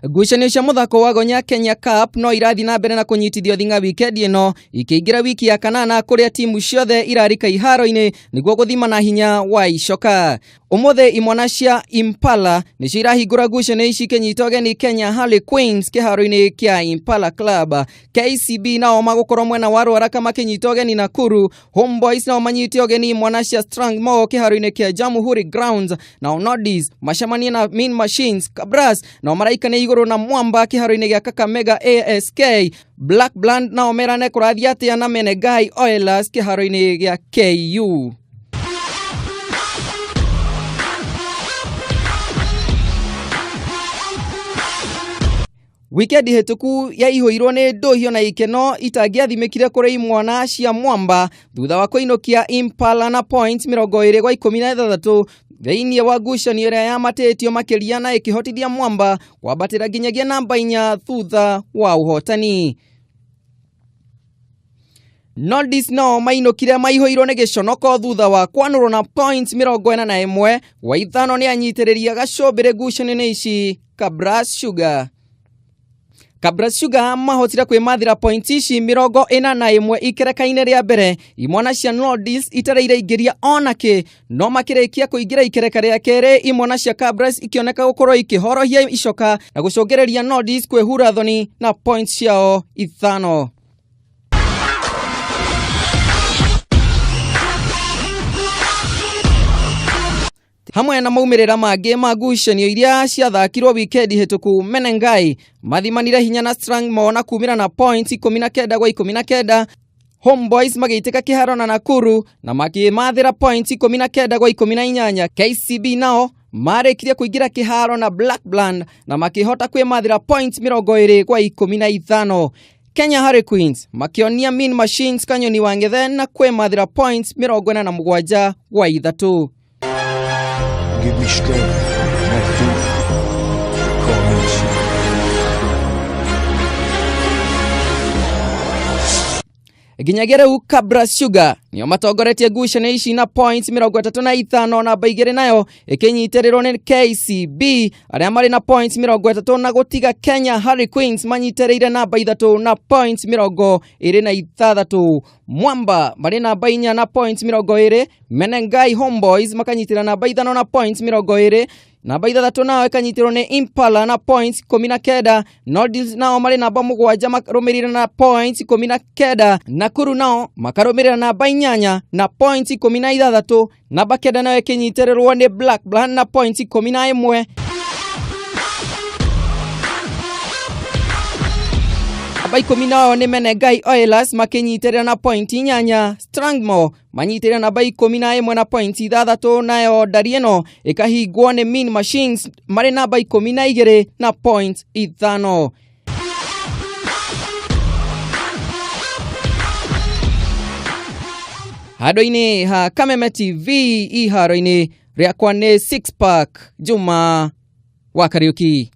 Gucanio cia muthako wa gonya Kenya Cup no irathi na mbere na kunyitithio thinga weekend ino ikiingira wiki ya kanana kuria timu ciothe irarika iharo-ini niguo guthimana hinya wa icoka. Umuthe imwana cia Impala nicio irahingura gucanio ici kinyita ugeni Kenya Harlequins kiharo-ini kia Impala Club. KCB nao magukorwo mwena wa Ruaraka makinyita ugeni Nakuru. Homeboys nao manyite ugeni imwana cia Strangmo kiharo-ini kia Jamhuri Grounds. Nao Nodis macemanie na Mean Machines. Kabras nao maraikania iguru na Mwamba kiharo-ini gia Kameme ASK. Black Bland nao merane kurathia atia na Menengai Oilers kiharo-ini gia KU. Weekend hituku ya ihoirwo ni nduhio na ikeno itangiathimikire kuri imwana cia Mwamba thutha wa kuinokia Impala na points 20-16 thĩinĩ wa ngucanio ĩrĩa yamatĩtio makĩria na ikihotithia Mwamba kwambatĩra nginyagia namba 4 thutha wa uhotani. Nodis no mainokire maihoirwo nĩ gĩconoko thutha wa kwanũrwo na points 41 wa ithano nĩ anyitĩrĩria gacombĩre ngucanio-inĩ ici Kabras Sugar. Kabras Sugar mahotire kwĩmathĩra points ici 41 ikereka-inĩ rĩa mbere. Imwana cia Nodis itareire ingĩria onake no makĩrĩkia kũingĩra ikereka rĩa kerĩ. Imwana cia Kabras ikioneka gũkorwo ikĩhorohia icoka na gũcũngĩrĩria Nodis kwĩhura thoni na points ciao 5. Hamwe na maumĩrĩra mangĩ ma ngucanio iria ciathakirwo weekend hituku, Menengai mathimanire hinya na Strangmo na kumĩra na points 19-19. Homeboys magĩitĩka kĩharo na Nakuru na makĩmathĩra points 19-18. KCB nao marĩkirie kũingĩra kĩharo na Black Bland na makĩhota kwĩmathĩra points 20-15. Kenya Harlequins makĩonia Mean Machines Kanyoni Wangethe na kwĩmathĩra points 47-3. Give me strength, Matthew. Kameme. Ginyagia rĩu Kabras Sugar nĩo matongoretie ngucanio ici na points 35, namba 2 nayo ikinyitĩrĩrwo nĩ KCB arĩa marĩ na points 30 na gũtiga Kenya Harlequins manyitĩrĩire namba 3 na points 26. Mwamba marĩ namba 4 na points 20. Menengai Homeboys makanyitĩrĩra namba 5 na points 20. Namba 6 nao ikanyitirwo nĩ Impala na points 19. Nodis nao marĩ namba 7 makarũmĩrĩire na points 19. Nakuru nao makarũmĩrĩra namba 8 na points 16. Namba 9 nayo ikinyitĩrĩrwo nĩ Black Bland na points 11. Namba 10 nao nĩ Menengai Oilers makinyitĩrĩra na point 8. Strangmo manyitĩrĩra namba 11 na point 6. Nayo Darieno ikahingwo nĩ Mean Machines marĩ namba 12 na point 5. Handũ-inĩ ha Kameme TV iharo-inĩ rĩakwa nĩ 6 Pack Juma wa Kariuki.